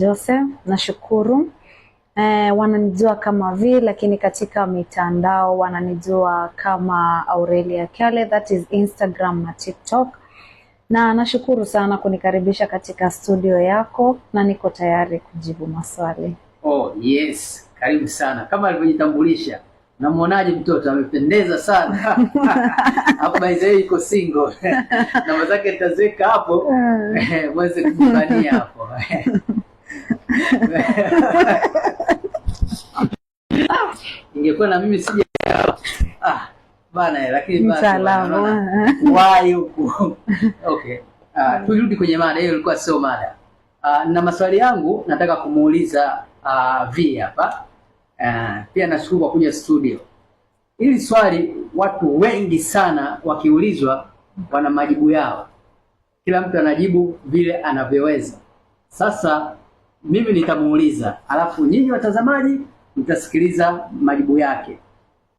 Jose, nashukuru. Wananijua kama V, lakini katika mitandao wananijua kama Aurelia Kyale, that is Instagram na TikTok. Na nashukuru sana kunikaribisha katika studio yako na niko tayari kujibu maswali. Oh, yes. Karibu sana. Kama alivyojitambulisha, namuonaje mtoto? Amependeza sana. Hapo maize iko single. Namba zake nitazeka hapo. Mweze kujibania hapo. Ingekuwa na mimi sije bana, lakini basi why huko. Okay. Turudi kwenye mada. Hiyo ilikuwa sio mada. Na maswali yangu nataka kumuuliza V hapa. Pia nashukuru kwa kuja studio. Hili swali watu wengi sana wakiulizwa wana majibu yao. Kila mtu anajibu vile anavyoweza. Sasa mimi nitamuuliza, alafu nyinyi watazamaji mtasikiliza majibu yake.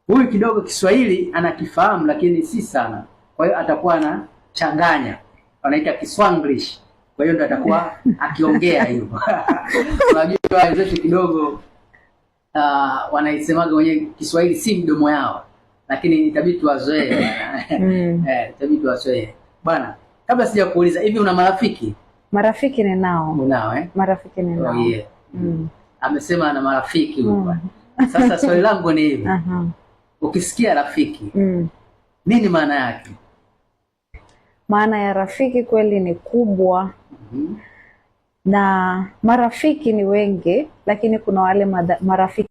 Huyu kidogo Kiswahili anakifahamu lakini si sana. Kwa hiyo atakuwa anachanganya. Wanaita Kiswanglish. Kwa hiyo ndo atakuwa akiongea hivyo. Unajua wenzetu kidogo wanaisemaga wenyewe Kiswahili si mdomo yao. Lakini itabidi tuwazoee. Itabidi tuwazoee. Bwana, kabla sija kuuliza, hivi una marafiki? Marafiki ninao. Unao Marafiki ninao. Oh, yeah. Amesema ana marafiki huko. Sasa swali langu ni hivi. Ukisikia rafiki, nini maana yake? Maana ya rafiki kweli ni kubwa. Na marafiki ni wengi, lakini kuna wale marafiki